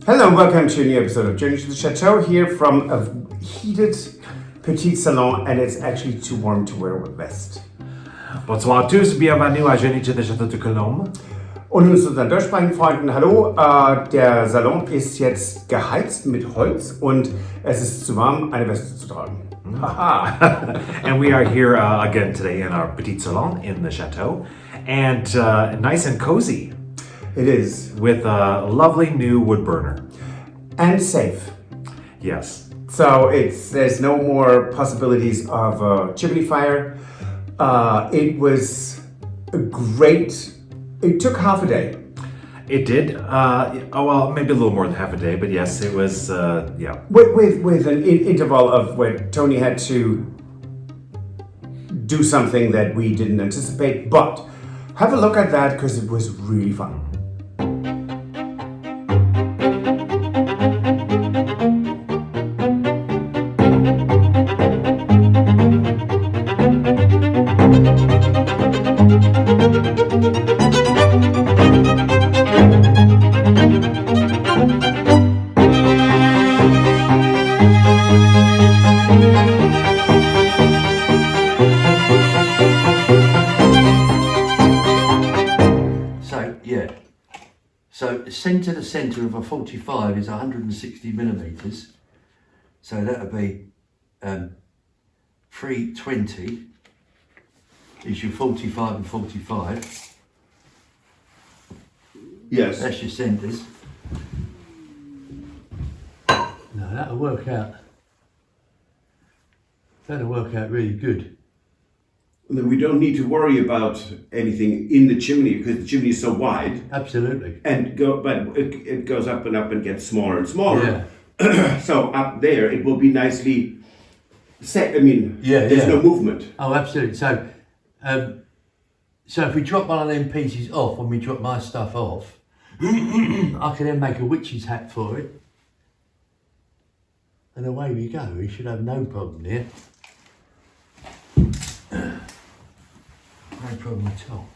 Hello, welcome to a new episode of Journey to the Chateau here from a heated Petit Salon, and it's actually too warm to wear a vest. Bonsoir à tous, bienvenue à Journey to the Château de Colombes. Und nun zu unseren deutschsprachigen Freunden, hallo, der Salon ist jetzt geheizt mit Holz und es ist zu warm, eine Weste zu tragen. Haha. And we are here again today in our Petit Salon in the Chateau, and nice and cozy. It is. With a lovely new wood burner. And safe. Yes. So there's no more possibilities of a chimney fire. It was it took half a day. It did. Well, maybe a little more than half a day, but yes, it was, yeah. With an interval of where Tony had to do something that we didn't anticipate, but have a look at that because it was really fun. Centre to centre of a 45 is 160 millimetres, so that'll be 320 is your 45 and 45. Yes. That's your centres. No, that'll work out. That'll work out really good. Then we don't need to worry about anything in the chimney because the chimney is so wide. Absolutely. But it goes up and gets smaller and smaller. Yeah. So up there it will be nicely set. I mean, there's no movement. Oh, absolutely. So if we drop one of them pieces off, when we drop my stuff off, I can then make a witch's hat for it. And away we go. We should have no problem here. No problem at all.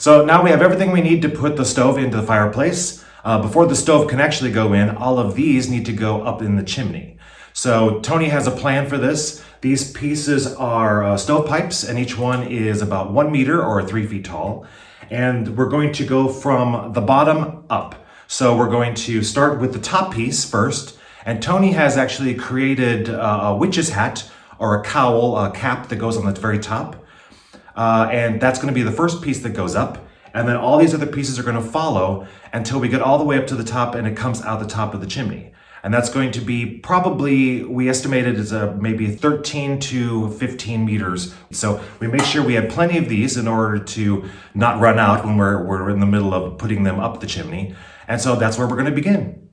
So now we have everything we need to put the stove into the fireplace. Before the stove can actually go in, all of these need to go up in the chimney. So Tony has a plan for this. These pieces are stovepipes, and each one is about 1 meter or 3 feet tall. And we're going to go from the bottom up. So we're going to start with the top piece first. And Tony has actually created a witch's hat or a cowl, a cap that goes on the very top. And that's going to be the first piece that goes up. And then all these other pieces are going to follow until we get all the way up to the top and it comes out the top of the chimney. And that's going to be probably, we estimated as maybe 13 to 15 meters. So we make sure we have plenty of these in order to not run out when we're in the middle of putting them up the chimney. And so that's where we're going to begin.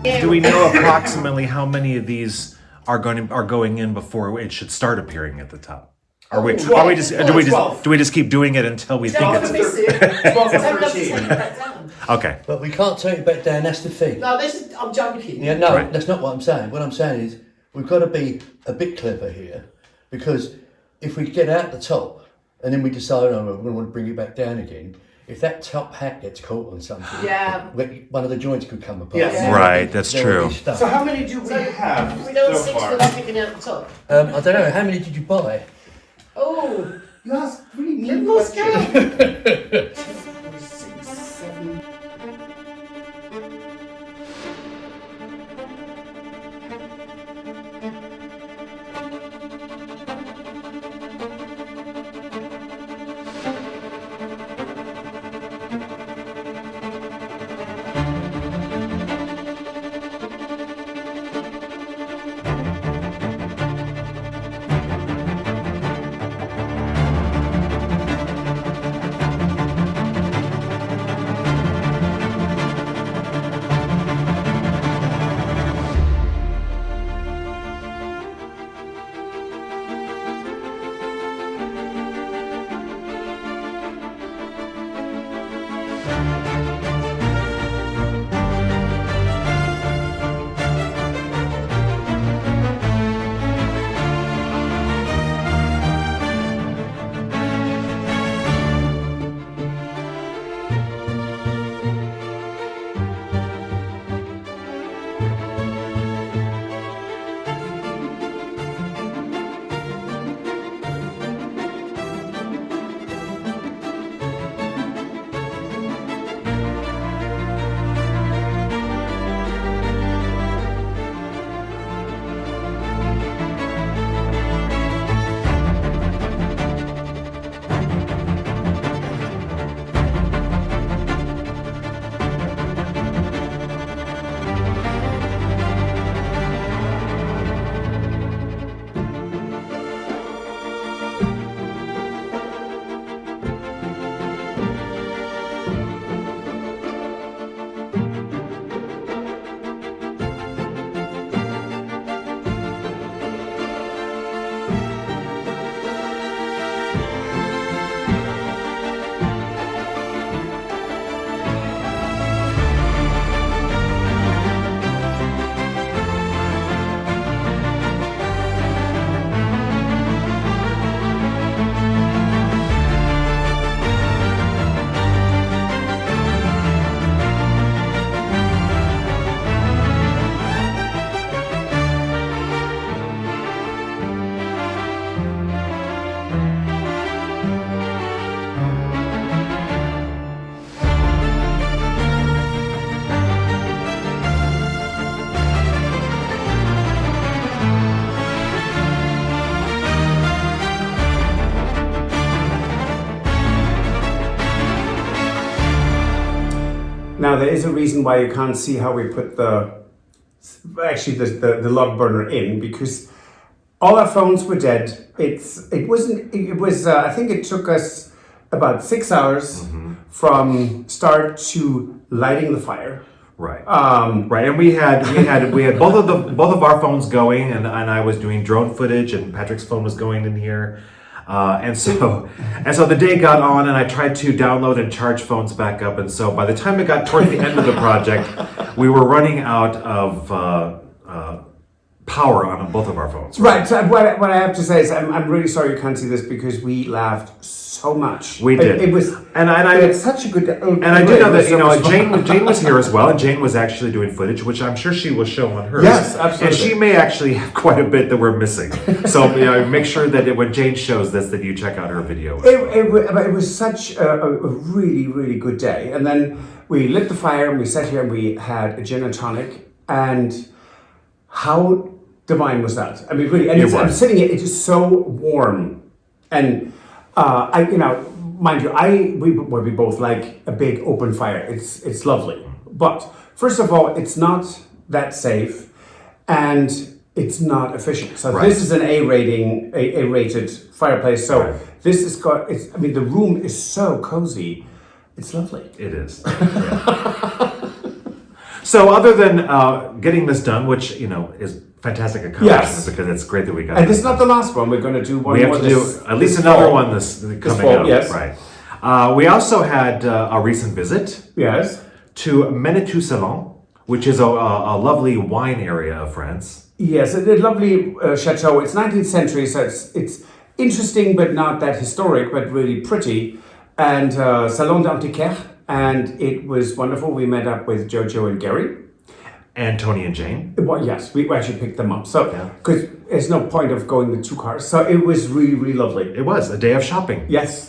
Do we know approximately how many of these are going in before it should start appearing at the top? Do we just keep doing it until we think it's 12 or 13. okay? But we can't take it back down, that's the thing. No, I'm joking. Yeah, no, Right. that's not what I'm saying. What I'm saying is we've got to be a bit clever here, because if we get out the top and then we decide, oh, we're going to want to bring it back down again, if that top hat gets caught on something, Yeah. one of the joints could come apart. Yes. Yeah. Right, that's There will true. be stuff. So how many do we have We don't so 6 far? without picking out the top. I don't know, how many did you buy? Oh, You asked really little mean more questions. scale. 6, 7. Now there is a reason why you can't see how we put the log burner in, because all our phones were dead. I think it took us about 6 hours from start to lighting the fire. Right. Right. And we had both of our phones going, and I was doing drone footage, and Patrick's phone was going in here. And so the day got on, and I tried to download and charge phones back up. And so by the time it got towards the end of the project, we were running out of power on both of our phones. Right. So what I have to say is I'm really sorry you can't see this, because we laughed so much. We did. It was such a good. And I do know that Jane was here as well, and Jane was actually doing footage, which I'm sure she will show on hers. Yes, absolutely. And she may actually have quite a bit that we're missing. So make sure that when Jane shows this, that you check out her video. It was such a really, really good day. And then we lit the fire, and we sat here, and we had a gin and tonic. And how divine was that? I mean, really. And I'm sitting here; it is so warm, and. Mind you, we both like a big open fire. It's lovely, but first of all, it's not that safe, and it's not efficient. So this is an A rated fireplace. So this is the room is so cozy. It's lovely. It is. So other than getting this done, which is fantastic accomplishment, because it's great that we got. And this is not the last one. We're going to do one more. We have to do at least another one this coming fall, out. yes. Right. We also had a recent visit. Yes. To Menetou-Salon, which is a lovely wine area of France. Yes, a lovely chateau. It's 19th century, so it's interesting but not that historic, but really pretty. And Salon d'Antiquaires, and it was wonderful. We met up with Jojo and Gary. And Tony and Jane. Well, yes, we actually picked them up. So, because there's no point of going with two cars. So it was really, really lovely. It was a day of shopping. Yes.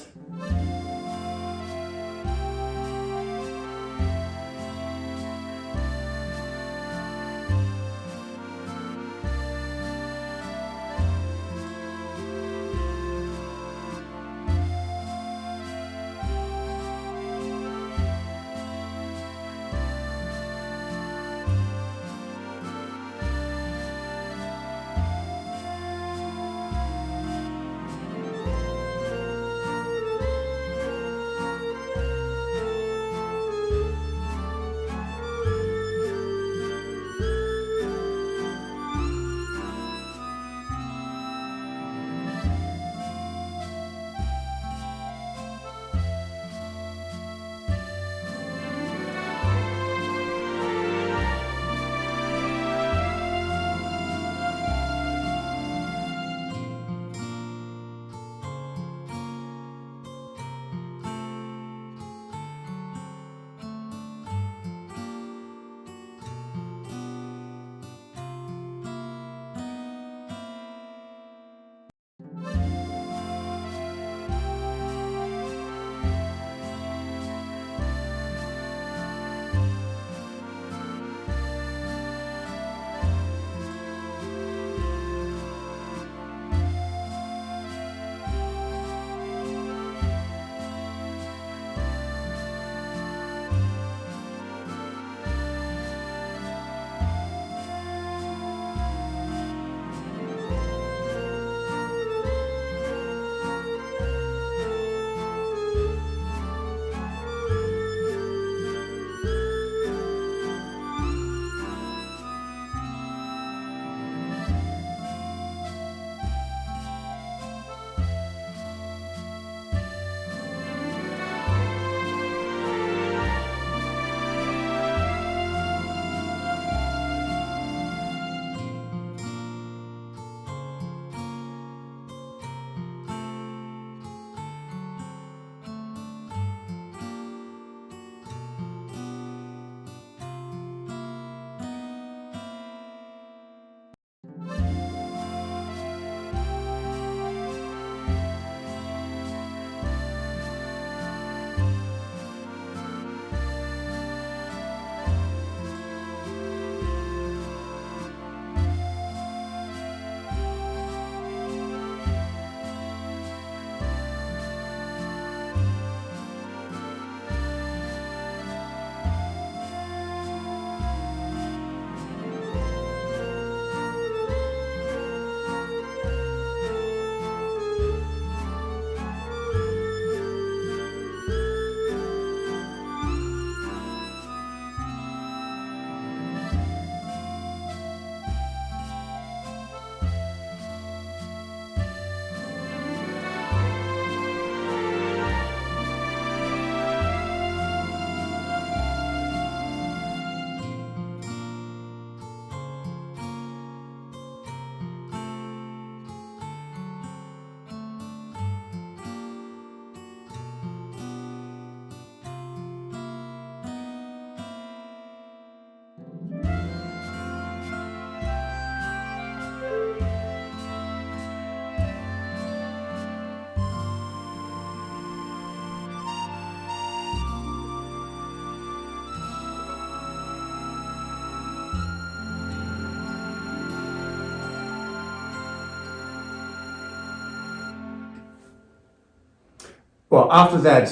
well, after that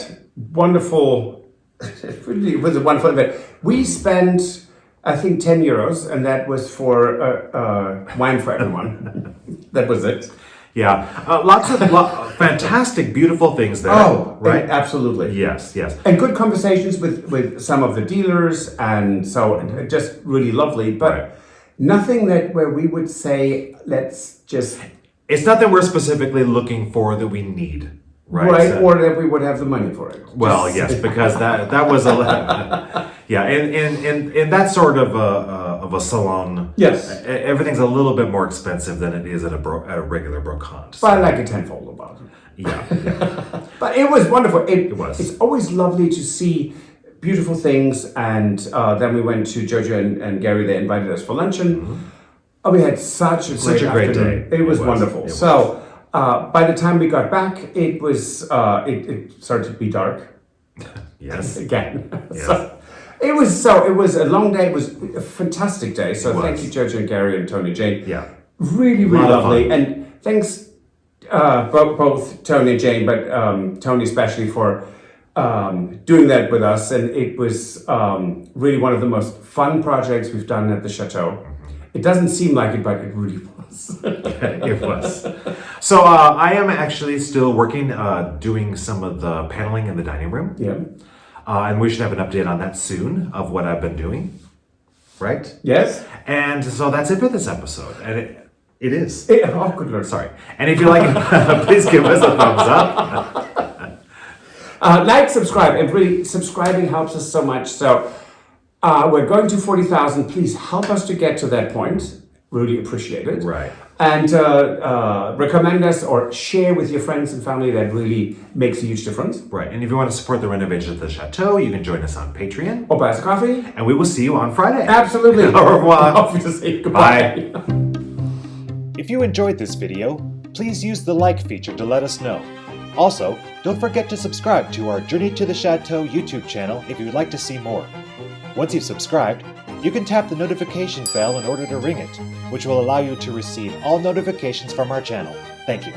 wonderful, it was a wonderful event. We spent, I think, €10, and that was for wine for everyone. That was it. Yeah, lots of fantastic, beautiful things there. Oh, right? Absolutely. Yes, yes. And good conversations with some of the dealers, and so just really lovely. But Right. nothing that where we would say, let's just It's not that we're specifically looking for that we need, right? So- or that we would have the money for it. well, Just- yes, because that was a yeah, in that sort of a salon. Yes. everything's a little bit more expensive than it is at a regular brocante. But I like a tenfold about it. Yeah, But it was wonderful. It was. It's always lovely to see beautiful things. And then we went to Jojo and Gary. They invited us for luncheon. Oh, we had such a great afternoon. day. It was wonderful. It So by the time we got back, it was it started to be dark yes. again. Yes. It was a long day. It was a fantastic day. So It thank was. you, Jojo and Gary and Tony Jane. Yeah. Really, really Lot of lovely. fun. And thanks both Tony and Jane, but Tony especially for doing that with us. And it was really one of the most fun projects we've done at the Chateau. It doesn't seem like it, but it really was. It was. So I am actually still working, doing some of the paneling in the dining room. Yeah. And we should have an update on that soon of what I've been doing. Right? Yes? And so that's it for this episode. And it is. Oh, good Lord. Sorry. And if you like it, please give us a thumbs up. Like, subscribe. And really, subscribing helps us so much. So we're going to 40,000. Please help us to get to that point. Really appreciate it. Right. And recommend us or share with your friends and family. That really makes a huge difference. Right. And if you want to support the renovation of the Chateau, you can join us on Patreon. Or buy us a coffee. And we will see you on Friday. Absolutely. Au revoir. Off to say goodbye. If you enjoyed this video, please use the like feature to let us know. Also, don't forget to subscribe to our Journey to the Chateau YouTube channel if you would like to see more. Once you've subscribed, you can tap the notification bell in order to ring it, which will allow you to receive all notifications from our channel. Thank you.